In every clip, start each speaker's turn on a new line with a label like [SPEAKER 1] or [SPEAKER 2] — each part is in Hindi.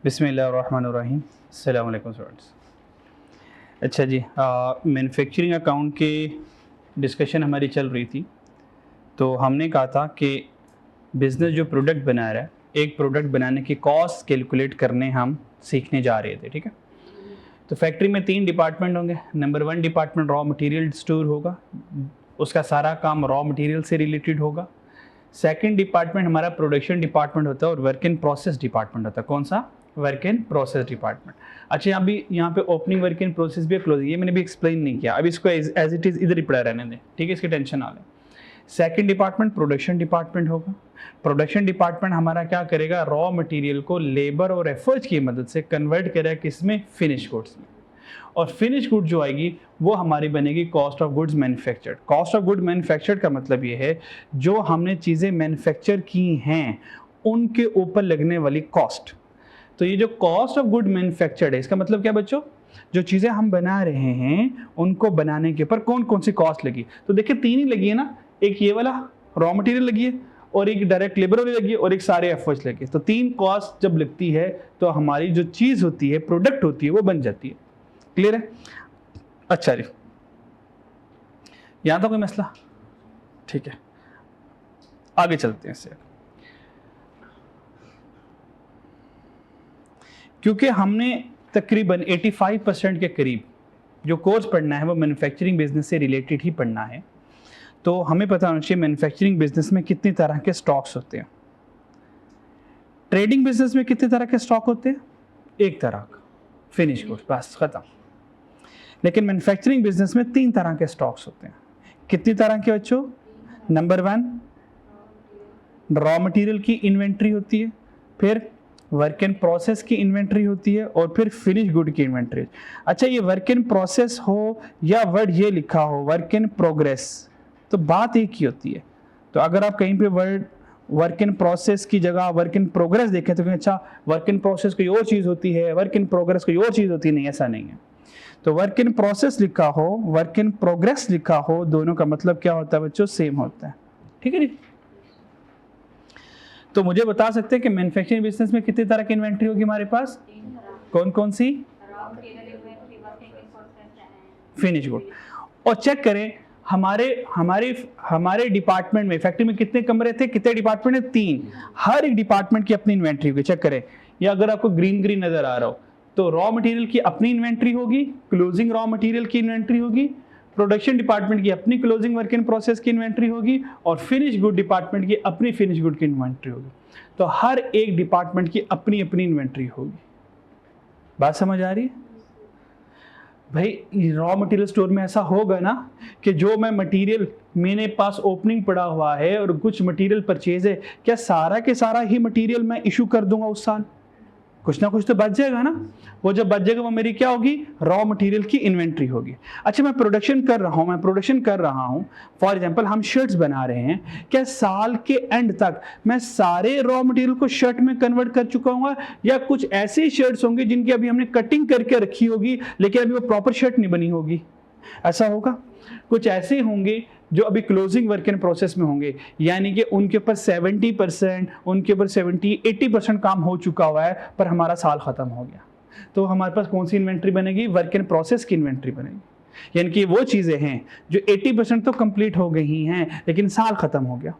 [SPEAKER 1] बिस्मिल्लाहिर्रहमानिर्रहीम। अस्सलाम वालेकुम स्टूडेंट्स। अच्छा जी, मैन्युफैक्चरिंग अकाउंट के डिस्कशन हमारी चल रही थी, तो हमने कहा था कि बिज़नेस जो प्रोडक्ट बना रहा है, एक प्रोडक्ट बनाने की कॉस्ट कैलकुलेट करने हम सीखने जा रहे थे। ठीक है, तो फैक्ट्री में 3 डिपार्टमेंट होंगे। Number 1 department raw material store होगा, उसका सारा काम रॉ मटेरियल से रिलेटेड होगा। सेकंड डिपार्टमेंट हमारा प्रोडक्शन डिपार्टमेंट होता है और वर्क इन प्रोसेस डिपार्टमेंट होता है। कौन सा? Work in process department. अच्छा, यहाँ पे ओपनिंग वर्क इन प्रोसेस भी क्लोजिंग, ये मैंने भी एक्सप्लेन नहीं किया, अब इसको एज इट इज इधर ही पड़ा रहने दें। ठीक है, इसकी टेंशन ना लें। सेकंड डिपार्टमेंट प्रोडक्शन डिपार्टमेंट होगा। प्रोडक्शन डिपार्टमेंट हमारा क्या करेगा? रॉ मटेरियल को लेबर और एफर्ट्स की मदद से कन्वर्ट करेगा किसमें? फिनिश गुड्स में। और फिनिश गुड जो आएगी वो हमारी बनेगी cost of goods manufactured. Cost of good manufactured का मतलब ये है जो हमने चीज़ें मैन्युफैक्चर की हैं उनके ऊपर लगने वाली कॉस्ट। तो ये जो कॉस्ट ऑफ गुड मैन्युफैक्चर्ड है, इसका मतलब क्या बच्चों? जो चीज़ें हम बना रहे हैं उनको बनाने के ऊपर कौन कौन सी कॉस्ट लगी? तो देखिए 3 ही लगी है ना, एक ये वाला रॉ मटेरियल लगी है, और एक डायरेक्ट लेबर वाली लगी है, और एक सारे एफर्ट्स लगे। तो 3 कॉस्ट जब लगती है तो हमारी जो चीज़ होती है, प्रोडक्ट होती है, वो बन जाती है। क्लियर है? अच्छा जी, यहां तो कोई मसला? ठीक है, आगे चलते हैं इससे। क्योंकि हमने तकरीबन 85% के करीब जो कोर्स पढ़ना है वो मैन्युफैक्चरिंग बिजनेस से रिलेटेड ही पढ़ना है, तो हमें पता होना चाहिए मैन्युफैक्चरिंग बिजनेस में कितनी तरह के स्टॉक्स होते हैं। ट्रेडिंग बिजनेस में कितने तरह के स्टॉक होते हैं? एक तरह का, फिनिश गुड्स, बस खत्म। लेकिन मैन्युफैक्चरिंग बिजनेस में 3 तरह के स्टॉक्स होते हैं। कितनी तरह के बच्चों? नंबर 1 रॉ मटेरियल की इन्वेंट्री होती है, फिर वर्क इन प्रोसेस की इन्वेंट्री होती है, और फिर फिनिश गुड की इन्वेंट्री। अच्छा, ये वर्क इन प्रोसेस हो या वर्ड ये लिखा हो वर्क इन प्रोग्रेस, तो बात एक ही होती है। तो अगर आप कहीं पे वर्ड वर्क इन प्रोसेस की जगह वर्क इन प्रोग्रेस देखें तो अच्छा वर्क इन प्रोसेस कोई और चीज़ होती है, वर्क इन प्रोग्रेस कोई और चीज़ होती है। नहीं, ऐसा नहीं है। तो वर्क इन प्रोसेस लिखा हो, वर्क इन प्रोग्रेस लिखा हो, दोनों का मतलब क्या होता है बच्चों? सेम होता है। ठीक है जी। तो मुझे बता सकते हैं कि मैन्युफैक्चरिंग बिजनेस में कितनी तरह की इन्वेंट्री होगी हमारे पास? कौन कौन सी? Finish good. और चेक करें हमारे डिपार्टमेंट में, फैक्ट्री में कितने कमरे थे? कितने डिपार्टमेंट है? 3। हर एक डिपार्टमेंट की अपनी इन्वेंट्री होगी। चेक करें, या अगर आपको ग्रीन ग्रीन नजर आ रहा हो तो रॉ मटेरियल की अपनी इन्वेंट्री होगी, क्लोजिंग रॉ मटेरियल की इन्वेंट्री होगी, प्रोडक्शन डिपार्टमेंट की अपनी क्लोजिंग वर्क इन प्रोसेस की इन्वेंट्री होगी, और फिनिश गुड डिपार्टमेंट की अपनी फिनिश गुड की इन्वेंट्री होगी। तो हर एक डिपार्टमेंट की अपनी अपनी इन्वेंट्री होगी। बात समझ आ रही है भाई? रॉ मटेरियल स्टोर में ऐसा होगा ना कि जो मैं मटेरियल मेरे पास ओपनिंग पड़ा हुआ है और कुछ मटेरियल परचेज है, क्या सारा के सारा ही मटेरियल मैं इशू कर दूंगा उस साल? कुछ ना कुछ तो बच जाएगा ना। वो जब बच जाएगा वो मेरी क्या होगी? रॉ मटेरियल की इन्वेंट्री होगी। अच्छा, मैं प्रोडक्शन कर रहा हूँ, फॉर एग्जांपल हम शर्ट्स बना रहे हैं, क्या साल के एंड तक मैं सारे रॉ मटेरियल को शर्ट में कन्वर्ट कर चुका हूँ, या कुछ ऐसे शर्ट्स होंगे जिनकी अभी हमने कटिंग करके रखी होगी लेकिन अभी वो प्रॉपर शर्ट नहीं बनी होगी? ऐसा होगा। कुछ ऐसे होंगे जो अभी क्लोजिंग वर्क इन प्रोसेस में होंगे, यानी कि उनके ऊपर 70%, उनके ऊपर 70-80% काम हो चुका हुआ है पर हमारा साल खत्म हो गया। तो हमारे पास कौन सी इन्वेंट्री बनेगी? वर्क इन प्रोसेस की इन्वेंट्री बनेगी। यानी कि वो चीजें हैं जो 80% तो कंप्लीट हो गई हैं लेकिन साल खत्म हो गया।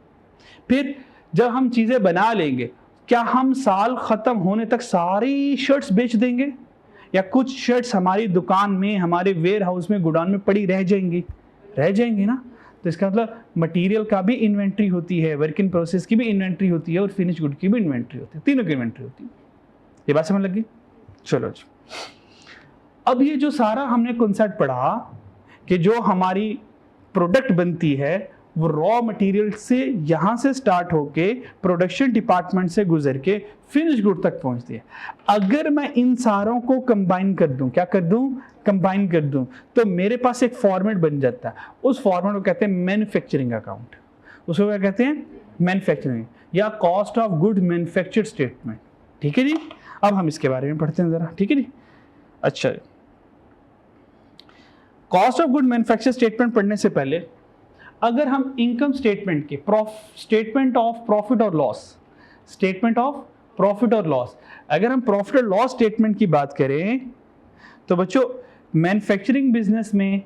[SPEAKER 1] फिर जब हम चीजें बना लेंगे, क्या हम साल खत्म होने तक सारी शर्ट्स बेच देंगे, या कुछ शर्ट्स हमारी दुकान में, हमारे वेयर हाउस में, गोडाउन में पड़ी रह जाएंगी ना? तो इसका मतलब मटेरियल का भी इन्वेंट्री होती है, वर्क इन प्रोसेस की भी इन्वेंट्री होती है, और फिनिश गुड की भी इन्वेंट्री होती है। तीनों की इन्वेंट्री होती है। ये बात समझ लगी? चलो जी, अब ये जो सारा हमने कॉन्सेप्ट पढ़ा कि जो हमारी प्रोडक्ट बनती है वो रॉ मटेरियल से यहां से स्टार्ट होके प्रोडक्शन डिपार्टमेंट से गुजर के फिनिश गुड तक पहुंचती है। अगर मैं इन सारों को कंबाइन कर दूं, क्या कर दूं? कंबाइन कर दूं, तो मेरे पास एक फॉर्मेट बन जाता है। उस फॉर्मेट को कहते हैं मैन्युफैक्चरिंग अकाउंट। उसको क्या कहते हैं? मैन्युफैक्चरिंग या cost of good manufactured statement. ठीक है जी, अब हम इसके बारे में पढ़ते हैं जरा। ठीक है जी। अच्छा, cost of good manufactured statement पढ़ने से पहले अगर हम इनकम स्टेटमेंट के स्टेटमेंट ऑफ प्रॉफिट और लॉस, स्टेटमेंट ऑफ प्रॉफिट और लॉस। अगर हम प्रॉफिट और लॉस स्टेटमेंट की बात करें तो बच्चों मैन्युफैक्चरिंग बिजनेस में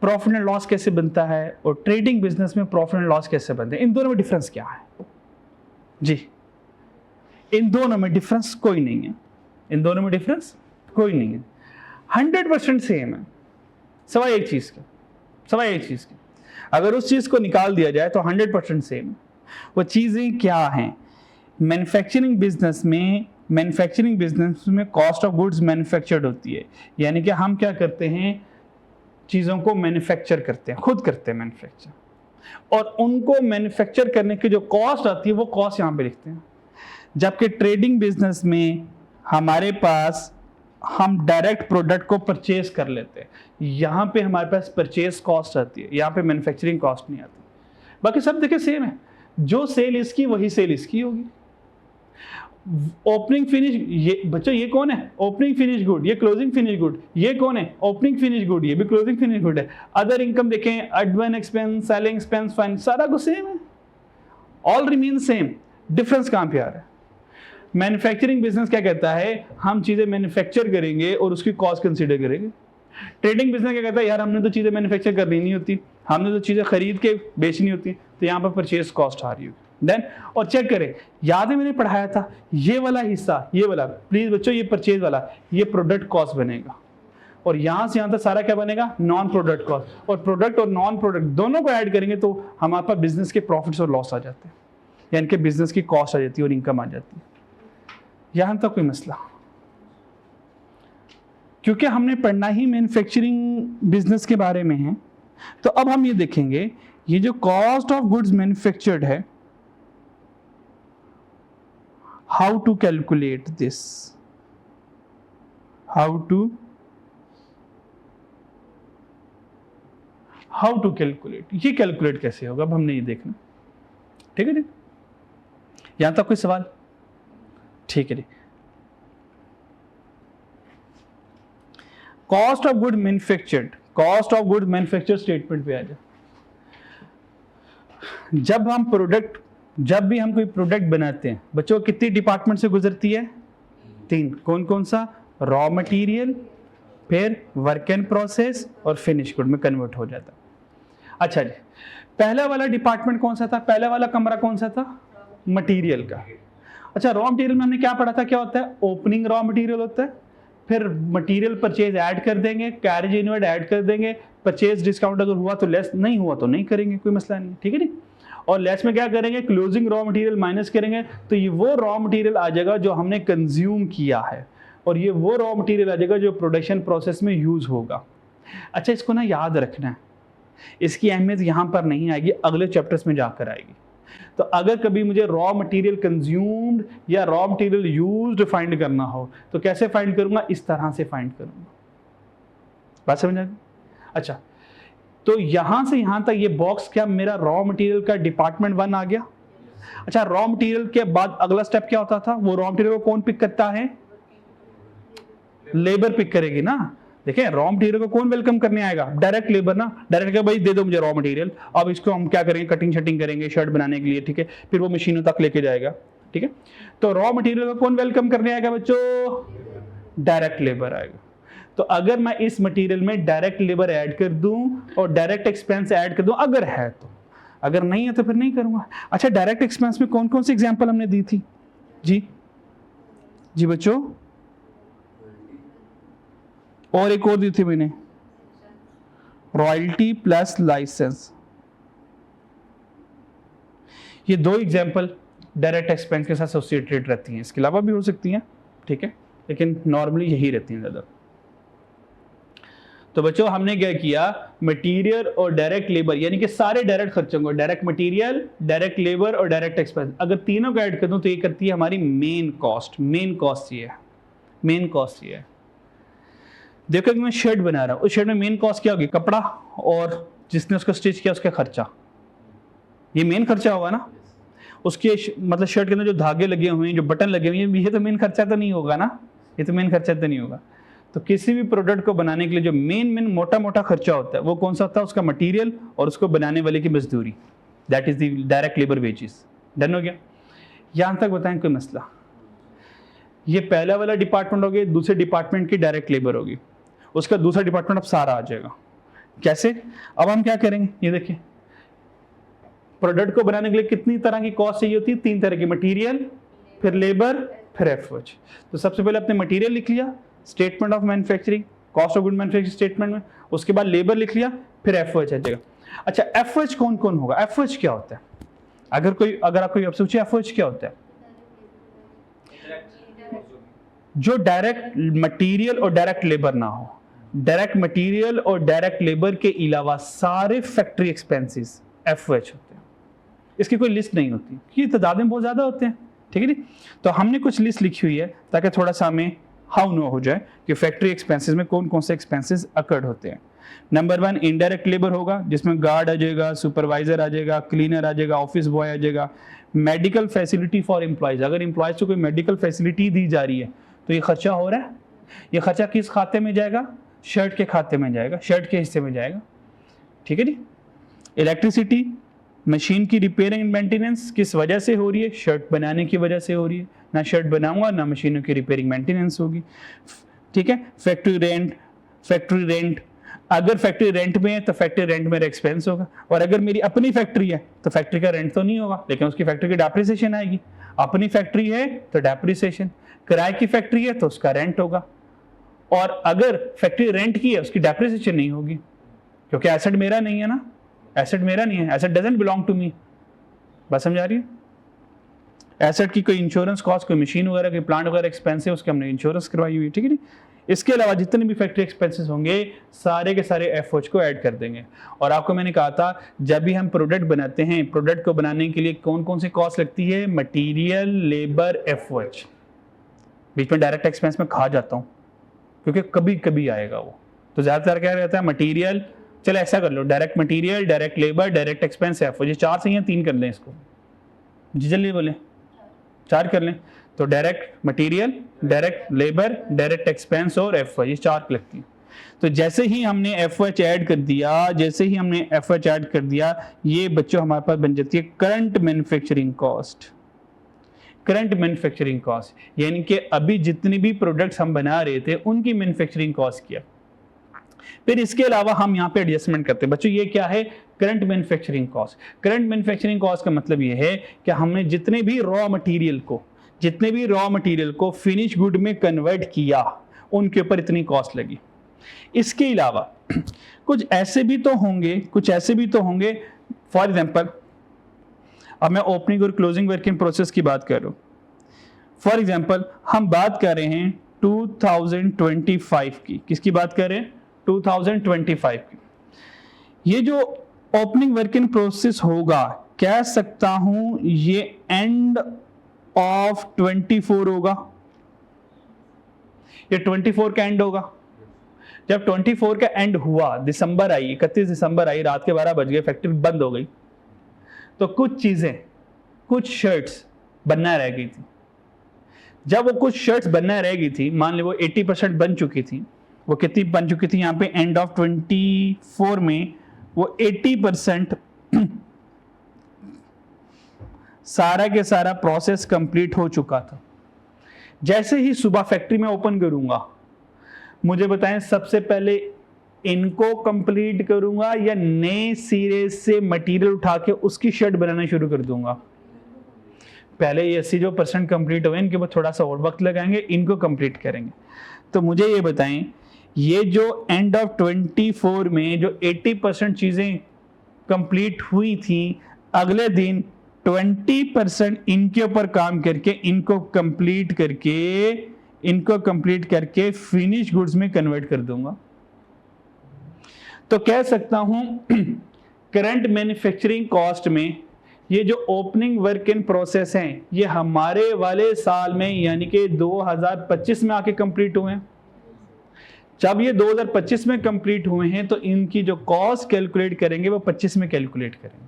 [SPEAKER 1] प्रॉफिट एंड लॉस कैसे बनता है और ट्रेडिंग बिजनेस में प्रॉफिट एंड लॉस कैसे बनते हैं, इन दोनों में डिफरेंस क्या है? जी, इन दोनों में डिफरेंस कोई नहीं है, इन दोनों में डिफरेंस कोई नहीं है, 100% सेम है, सवाई एक चीज का, सवाई एक चीज की। अगर उस चीज को निकाल दिया जाए तो 100% सेम है। वो चीजें क्या हैं? मैन्युफैक्चरिंग बिजनेस में कॉस्ट ऑफ गुड्स मैन्युफैक्चर्ड होती है, यानी कि हम क्या करते हैं, चीज़ों को मैन्युफैक्चर करते हैं, खुद करते हैं मैन्युफैक्चर, और उनको मैन्युफैक्चर करने की जो कॉस्ट आती है वो कॉस्ट यहाँ पे लिखते हैं। जबकि ट्रेडिंग बिजनेस में हमारे पास हम डायरेक्ट प्रोडक्ट को परचेज कर लेते हैं, यहाँ पे हमारे पास परचेज कॉस्ट आती है, यहाँ पे मैन्युफैक्चरिंग कॉस्ट नहीं आती। बाकी सब देखिए सेम है, जो सेल इसकी वही सेल इसकी होगी। ओपनिंग फिनिश, ये बच्चों ये कौन है? ओपनिंग फिनिश गुड, ये क्लोजिंग फिनिश गुड। ये कौन है? ओपनिंग फिनिश गुड, ये भी क्लोजिंग फिनिश गुड है। अदर इनकम देखें, admin expense, selling expense, fine, सारा कुछ सेम है, ऑल रिमेन सेम। डिफरेंस कहां पे आ रहा है? मैन्युफैक्चरिंग बिजनेस क्या कहता है, हम चीजें मैन्युफैक्चर करेंगे और उसकी कॉस्ट कंसीडर करेंगे। ट्रेडिंग बिजनेस क्या कहता है, यार हमने तो चीजें मैन्युफैक्चर करनी नहीं होती, हमने तो चीजें खरीद के बेचनी होती, तो यहाँ पर परचेज कॉस्ट आ रही होगी। देन और चेक करें, याद है मैंने पढ़ाया था ये वाला हिस्सा, ये वाला, प्लीज बच्चों ये परचेज वाला, ये प्रोडक्ट कॉस्ट बनेगा, और यहां से यहां तक सारा क्या बनेगा? Non product cost. और प्रोडक्ट और नॉन प्रोडक्ट दोनों को ऐड करेंगे तो हमारे पास बिजनेस के प्रॉफिट्स और लॉस आ जाते हैं, यानी कि बिजनेस की कॉस्ट आ जाती है और इनकम आ जाती है। यहां तक कोई मसला? क्योंकि हमने पढ़ना ही मैन्युफैक्चरिंग बिजनेस के बारे में है, तो अब हम ये देखेंगे, ये जो कॉस्ट ऑफ गुड्स मैन्युफैक्चर्ड है, how to calculate this, how to calculate, ये कैलकुलेट कैसे होगा अब हमने ये देखना। ठीक है जी, यहां तक कोई सवाल? ठीक है जी। Cost of good manufactured, cost of good manufactured statement पे आ जाए। जब भी हम कोई प्रोडक्ट बनाते हैं बच्चों, कितनी डिपार्टमेंट से गुजरती है? 3। कौन कौन सा? रॉ मटेरियल, फिर वर्क एंड प्रोसेस, और फिनिश गुड में कन्वर्ट हो जाता है। अच्छा जी, पहला वाला डिपार्टमेंट कौन सा था? पहला वाला कमरा कौन सा था? मटेरियल का। अच्छा, रॉ मटेरियल में हमने क्या पढ़ा था? क्या होता है? ओपनिंग रॉ मटेरियल होता है, फिर मटेरियल परचेज ऐड कर देंगे, कैरेज इनवर्ड ऐड कर देंगे, परचेज डिस्काउंट अगर हुआ तो लेस, नहीं हुआ तो नहीं करेंगे, कोई मसला नहीं। ठीक है जी। और लेस में क्या करेंगे? क्लोजिंग रॉ मटेरियल माइनस करेंगे, तो ये वो रॉ मटेरियल आ जाएगा जो हमने कंज्यूम किया है, और ये वो रॉ मटेरियल आ जाएगा जो प्रोडक्शन प्रोसेस में यूज होगा। अच्छा, इसको ना याद रखना है, इसकी अहमियत यहाँ पर नहीं आएगी, अगले चैप्टर्स में जाकर आएगी। तो अगर कभी मुझे रॉ मटेरियल कंज्यूम्ड या रॉ मटेरियल यूज्ड फाइंड करना हो तो कैसे फाइंड करूंगा? इस तरह से फाइंड करूंगा। बात समझ आ गई? अच्छा, तो यहां से यहां तक ये बॉक्स क्या मेरा रॉ मटेरियल का डिपार्टमेंट 1 आ गया। अच्छा, रॉ मटेरियल के बाद अगला स्टेप क्या होता था? वो रॉ मटेरियल को कौन पिक करता है? लेबर पिक करेगी ना। देखिए, रॉ मटेरियल को कौन वेलकम करने आएगा? डायरेक्ट लेबर ना। डायरेक्ट भाई दे दो मुझे रॉ मटेरियल, अब इसको हम क्या करेंगे? कटिंग शटिंग करेंगे शर्ट बनाने के लिए। ठीक है, फिर वो मशीनों तक लेके जाएगा। ठीक है, तो रॉ मटेरियल को कौन वेलकम करने आएगा बच्चों? डायरेक्ट लेबर आएगा। तो अगर मैं इस मटेरियल में डायरेक्ट लेबर ऐड कर दूं और डायरेक्ट एक्सपेंस ऐड कर दूं, अगर है तो, अगर नहीं है तो फिर नहीं करूंगा। अच्छा, डायरेक्ट एक्सपेंस में कौन कौन सी एग्जांपल हमने दी थी? जी बच्चों, और एक और दी थी मैंने, रॉयल्टी प्लस लाइसेंस। ये 2 एग्जांपल डायरेक्ट एक्सपेंस के साथ एसोसिएटेड रहती हैं, इसके अलावा भी हो सकती हैं। ठीक है, लेकिन नॉर्मली यही रहती हैं ज्यादा। तो बच्चों हमने क्या किया? मटेरियल और डायरेक्ट लेबर, यानी कि सारे डायरेक्ट खर्चों को, डायरेक्ट मटेरियल, डायरेक्ट लेबर और डायरेक्ट एक्सपेंस, अगर तीनों को ऐड कर दूं तो ये करती है हमारी मेन कॉस्ट। मेन कॉस्ट ये है, मेन कॉस्ट ये है। देखो कि मैं शर्ट बना रहा हूं, उस शर्ट में मेन कॉस्ट क्या होगी? कपड़ा और जिसने उसको स्टिच किया उसका खर्चा, ये मेन खर्चा होगा ना। उसके मतलब शर्ट के अंदर जो धागे लगे हुए हैं, जो बटन लगे हुए हैं, ये तो मेन खर्चा तो नहीं होगा ना, ये तो मेन खर्चा तो नहीं होगा। तो किसी भी प्रोडक्ट को बनाने के लिए जो मेन मोटा मोटा खर्चा होता है वो कौन सा होता है? उसका मटेरियल और उसको बनाने वाले की मजदूरी, that is the direct labour wages. Done हो गया? यहां तक बताएं कोई मसला? ये पहला वाला डिपार्टमेंट हो गया, दूसरे डिपार्टमेंट की डायरेक्ट लेबर होगी, उसका दूसरा डिपार्टमेंट अब सारा आ जाएगा। कैसे? अब हम क्या करेंगे, ये देखिए, प्रोडक्ट को बनाने के लिए कितनी तरह की कॉस्ट चाहिए होती है? 3 तरह की, मटेरियल, फिर लेबर, फिर एफओएच। तो सबसे पहले अपने मटेरियल लिख लिया, statement of manufacturing, cost of good manufacturing statement में, उसके बाद लेबर लिख लिया, फिर एफओएच आ जाएगा। अच्छा, एफओएच कौन कौन होगा? एफओएच क्या होता है? अगर आपको ये पूछे एफओएच क्या होता है? जो डायरेक्ट मटेरियल और डायरेक्ट लेबर ना हो, डायरेक्ट मटेरियल और डायरेक्ट लेबर के अलावा सारे फैक्ट्री एक्सपेंसेस एफओएच होते हैं। इसकी कोई लिस्ट नहीं होती क्योंकि तादाद में बहुत ज्यादा होते हैं, ठीक है जी। तो हमने कुछ लिस्ट लिखी हुई है ताकि थोड़ा सा हमें हाउ नो हो जाए कि फैक्ट्री एक्सपेंसेस में कौन कौन से एक्सपेंसेस अकर्ड होते हैं। नंबर 1 इनडायरेक्ट लेबर होगा, जिसमें गार्ड आ जाएगा, सुपरवाइजर आ जाएगा, क्लीनर आ जाएगा, ऑफिस बॉय आ जाएगा। मेडिकल फैसिलिटी फॉर एम्प्लॉयज, अगर एम्प्लॉयज को कोई मेडिकल फैसिलिटी दी जा रही है तो ये खर्चा हो रहा है। ये खर्चा किस खाते में जाएगा? शर्ट के खाते में जाएगा, शर्ट के हिस्से में जाएगा, ठीक है जी। इलेक्ट्रिसिटी, मशीन की रिपेयरिंग एंड मेंटेनेंस किस वजह से हो रही है? शर्ट बनाने की वजह से हो रही है। ना शर्ट बनाऊंगा ना मशीनों की रिपेयरिंग मेंटेनेंस होगी, ठीक है। फैक्ट्री रेंट, अगर फैक्ट्री रेंट में है तो फैक्ट्री रेंट मेरा एक्सपेंस होगा, और अगर मेरी अपनी फैक्ट्री है तो फैक्ट्री का रेंट तो नहीं होगा, लेकिन उसकी फैक्ट्री की डेप्रिसिएशन आएगी। अपनी फैक्ट्री है तो डेप्रिसिएशन, किराए की फैक्ट्री है तो उसका रेंट होगा, और अगर फैक्ट्री रेंट की है उसकी डेप्रिसिएशन नहीं होगी क्योंकि एसेट मेरा नहीं है ना, एसेट मेरा नहीं है, asset doesn't belong to me. बात समझ आ रही है? एसेट की कोई इंश्योरेंस कॉस्ट, कोई मशीन वगैरह, कोई प्लांट वगैरह एक्सपेंस है, उसके हमने इंश्योरेंस करवाई हुई है, ठीक है। इसके अलावा जितने भी फैक्ट्री एक्सपेंसेस होंगे सारे के सारे एफओएच को ऐड कर देंगे। और आपको मैंने कहा था जब भी हम प्रोडक्ट बनाते हैं, प्रोडक्ट को बनाने के लिए कौन कौन सी कॉस्ट लगती है? Material, labour, FOH. बीच में डायरेक्ट एक्सपेंस में खा जाता हूँ क्योंकि कभी कभी आएगा वो, तो ज्यादातर क्या रहता है? मटीरियल, चलो ऐसा कर लो, direct material, direct labour, direct expense, FOH. ये 4 से या 3 कर लें इसको, जी जल्दी बोले, 4 कर लें। तो direct material, direct labour, direct expense और एफओएच, ये 4 लगती है। तो जैसे ही हमने एफओएच ऐड कर दिया, ये बच्चों हमारे पास बन जाती है current manufacturing cost. Current manufacturing cost यानी कि अभी जितनी भी प्रोडक्ट्स हम बना रहे थे उनकी मैन्युफैक्चरिंग कॉस्ट किया। फिर इसके अलावा हम यहाँ पे एडजस्टमेंट करते हैं। बच्चों ये क्या है? Current manufacturing cost. Current manufacturing cost का मतलब ये है कि हमने जितने भी रॉ मटेरियल को फिनिश गुड में कन्वर्ट किया उनके ऊपर इतनी कॉस्ट लगी। इसके अलावा कुछ ऐसे भी तो होंगे, फॉर एग्जांपल अब मैं ओपनिंग और क्लोजिंग वर्किंग प्रोसेस की बात कर रहा हूं। फॉर एग्जांपल हम बात कर रहे हैं 2025 की, किसकी बात कर रहे हैं? 2025 की। ये जो ओपनिंग वर्किंग प्रोसेस होगा, कह सकता हूं ये एंड ऑफ 24 होगा, ये 24 का एंड होगा। जब 24 का एंड हुआ, दिसंबर आई, 31 दिसंबर आई, रात के 12 बज गए, फैक्ट्री बंद हो गई, तो कुछ चीजें, कुछ शर्ट्स बनना रह गई थी। जब वो कुछ शर्ट्स बनना रह गई थी, मान ली वो 80% बन चुकी थी, वो कितनी बन चुकी थी? यहाँ पे एंड ऑफ 24 में वो 80% सारा के सारा प्रोसेस कंप्लीट हो चुका था। जैसे ही सुबह फैक्ट्री में ओपन करूंगा, मुझे बताएं सबसे पहले इनको कंप्लीट करूंगा या नए सिरे से मटेरियल उठा के उसकी शर्ट बनाना शुरू कर दूंगा? पहले ये 80% कंप्लीट हुए, इनके ऊपर थोड़ा सा और वक्त लगाएंगे, इनको कंप्लीट करेंगे। तो मुझे ये बताएं, ये जो एंड ऑफ 24 में जो 80% चीजें कंप्लीट हुई थी, अगले दिन 20% इनके ऊपर काम करके इनको कंप्लीट करके फिनिश गुड्स में कन्वर्ट कर दूंगा। तो कह सकता हूं करंट मैन्युफैक्चरिंग कॉस्ट में ये जो ओपनिंग वर्क इन प्रोसेस हैं, ये हमारे वाले साल में यानी कि 2025 में आके कंप्लीट हुए हैं। जब ये 2025 में कंप्लीट हुए हैं तो इनकी जो कॉस्ट कैलकुलेट करेंगे वो 25 में कैलकुलेट करेंगे।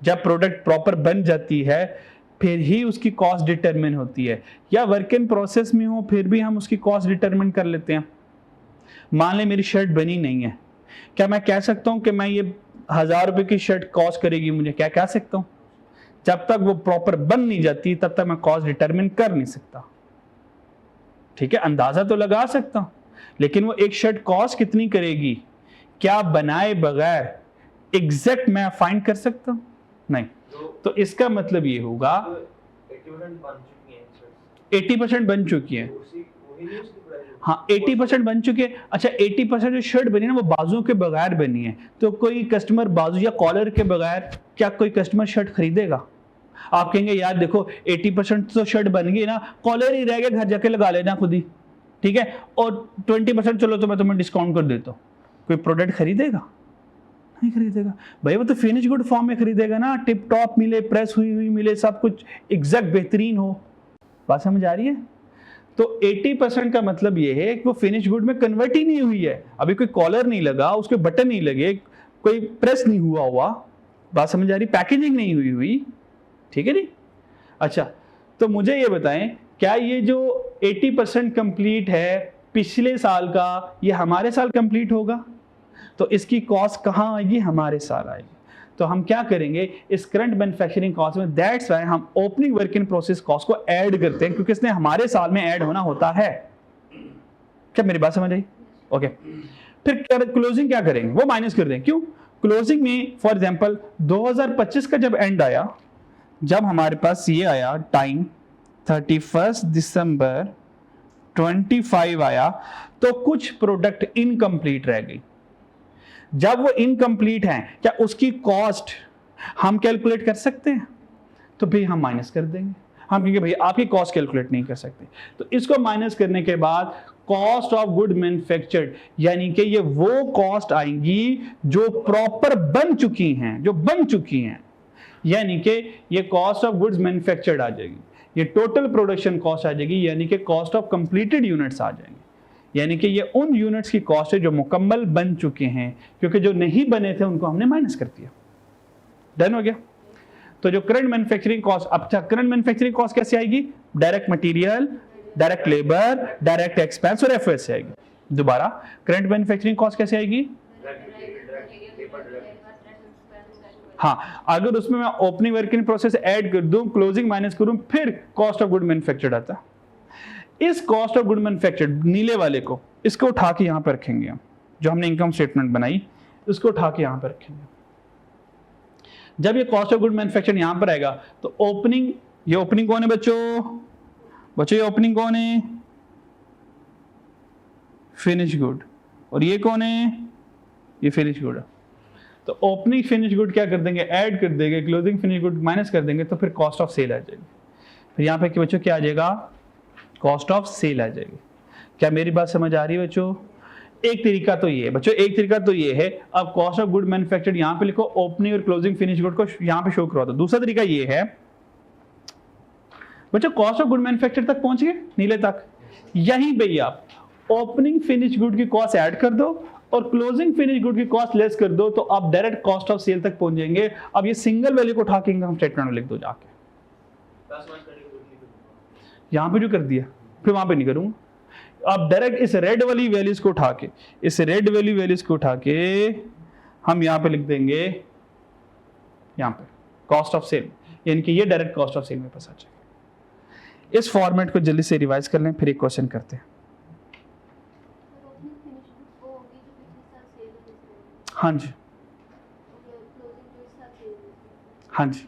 [SPEAKER 1] जब प्रोडक्ट प्रॉपर बन जाती है फिर ही उसकी कॉस्ट डिटरमिन होती है, या वर्क इन प्रोसेस में हो फिर भी हम उसकी कॉस्ट डिटरमिन कर लेते हैं। मान ले मेरी शर्ट बनी नहीं है, क्या मैं कह सकता हूं कि मैं ये 1000 रुपए की शर्ट कॉस्ट करेगी मुझे? क्या कह सकता हूं? जब तक वो प्रॉपर बन नहीं जाती तब तक मैं कॉस्ट डिटरमिन कर नहीं सकता। ठीक है, अंदाजा तो लगा सकता हूं, लेकिन वो एक शर्ट कॉस्ट कितनी करेगी क्या बनाए बगैर एग्जैक्ट मैं फाइंड कर सकता हूं? नहीं। तो इसका मतलब ये होगा 80% बन चुकी है। हाँ 80% बन चुकी है। अच्छा 80% जो शर्ट बनी ना वो बाजुओं के बगैर बनी है, तो कोई कस्टमर बाजू या कॉलर के बगैर क्या कोई कस्टमर शर्ट खरीदेगा? आप कहेंगे यार देखो 80% तो शर्ट बन गई ना, कॉलर ही रह गया, घर जाके लगा लेना खुद ही, ठीक है, और 20% चलो तो मैं तुम्हें डिस्काउंट कर देता हूँ। कोई प्रोडक्ट खरीदेगा? नहीं खरीदेगा भाई, वो तो फिनिश गुड फॉर्म में खरीदेगा ना, टिप टॉप मिले, प्रेस हुई हुई मिले, सब कुछ एग्जैक्ट बेहतरीन हो। बात समझ आ रही है? तो 80% का मतलब ये है कि वो फिनिश गुड में कन्वर्ट ही नहीं हुई है, अभी कोई कॉलर नहीं लगा, उसके बटन नहीं लगे, कोई प्रेस नहीं हुआ। बात समझ आ रही? पैकेजिंग नहीं हुई, ठीक है नहीं? अच्छा तो मुझे ये बताएं, क्या ये जो 80% कंप्लीट है पिछले साल का, ये हमारे साल कंप्लीट होगा? तो इसकी कॉस्ट कहाँ आएगी? हमारे साल आएगी। तो हम क्या करेंगे इस करंट मैन्युफैक्चरिंग कॉस्ट में, दैट्स व्हाई हम opening work in process cost को ऐड करते हैं, क्योंकि इसने हमारे साल में ऐड होना होता है। क्या मेरी बात समझ आई? ओके। फिर क्लोजिंग क्या करेंगे? वो माइनस कर दें। क्यों? क्लोजिंग में फॉर एग्जांपल 2025 का जब एंड आया, जब हमारे पास ये आया टाइम 31 दिसंबर 25 आया, तो कुछ प्रोडक्ट इनकम्प्लीट रह गई। जब वो इनकम्प्लीट हैं, क्या उसकी कॉस्ट हम कैलकुलेट कर सकते हैं? तो भाई हम माइनस कर देंगे। हम कहेंगे भाई आपकी कॉस्ट कैलकुलेट नहीं कर सकते, तो इसको माइनस करने के बाद कॉस्ट ऑफ गुड मैन्युफैक्चर्ड, यानी कि ये वो कॉस्ट आएंगी जो प्रॉपर बन चुकी हैं, जो बन चुकी हैं, यानी कि ये कॉस्ट ऑफ गुड्स मैन्युफैक्चर्ड आ जाएगी, ये टोटल प्रोडक्शन कॉस्ट आ जाएगी, यानी कि कॉस्ट ऑफ कंप्लीटेड यूनिट्स आ जाएंगे, यानी कि ये उन यूनिट्स की कॉस्ट है जो मुकम्मल बन चुके हैं, क्योंकि जो नहीं बने थे उनको हमने माइनस कर दिया। डन हो गया? तो जो करंट मैन्युफैक्चरिंग कॉस्ट, अब करंट मैन्युफैक्चरिंग कॉस्ट कैसे आएगी? Direct material, direct labour, direct expense और एफओएस से आएगी। दोबारा करंट मैन्युफैक्चरिंग कॉस्ट कैसे आएगी? हाँ, अगर उसमें मैं opening work in process add कर दूं, क्लोजिंग माइनस करूं, फिर कॉस्ट ऑफ गुड मैन्युफैक्चर्ड आता है। इस कॉस्ट ऑफ गुड मैन्युफैक्चर्ड नीले वाले को, इसको उठा के यहां पर रखेंगे हम, जो हमने इनकम स्टेटमेंट बनाई उसको उठा के यहां पर रखेंगे। जब ये कॉस्ट ऑफ गुड मैन्युफैक्चर्ड यहां पर आएगा तो ओपनिंग, ये ओपनिंग कौन है बच्चों? ये ओपनिंग कौन है? Finish good. और ये कौन है? ये फिनिश गुड है। तो ओपनिंग फिनिश गुड क्या कर देंगे? ऐड कर देंगे, क्लोजिंग फिनिश गुड माइनस कर देंगे, तो फिर कॉस्ट ऑफ सेल आ जाएगी। फिर यहाँ पे कि बच्चों क्या आ जाएगा? कॉस्ट ऑफ सेल आ जाएगी। क्या मेरी बात समझ आ रही है बच्चों? एक तरीका तो ये है बच्चों, एक तरीका तो ये है, अब कॉस्ट ऑफ गुड मैन्युफैक्चर्ड यहाँ पे लिखो, ओपनिंग और क्लोजिंग फिनिश गुड को यहाँ पे शो करवा दो। दूसरा तरीका ये है बच्चों, कॉस्ट ऑफ गुड मैन्युफैक्चर्ड तक पहुंच गए, नीले तक, यहीं पे आप ओपनिंग फिनिश गुड की कॉस्ट ऐड कर दो और क्लोजिंग फिनिश गुड की कॉस्ट लेस कर दो, तो आप डायरेक्ट कॉस्ट ऑफ सेल तक पहुंच जाएंगे। अब ये सिंगल वैल्यू को उठा के इनकम स्टेटमेंट में लिख दो जाके, यहां पे जो कर दिया फिर वहां पे नहीं करूंगा। अब डायरेक्ट इस रेड वाली वैल्यूज को उठा के, इस रेड वाली वैल्यूज को उठा के हम यहां पे लिख देंगे, यहां पे कॉस्ट ऑफ सेल, यानी कि ये डायरेक्ट कॉस्ट ऑफ सेल में पास आ जाएगा। इस फॉर्मेट को जल्दी से रिवाइज कर लें, फिर एक क्वेश्चन करते हैं। हाँ जी, हाँ जी,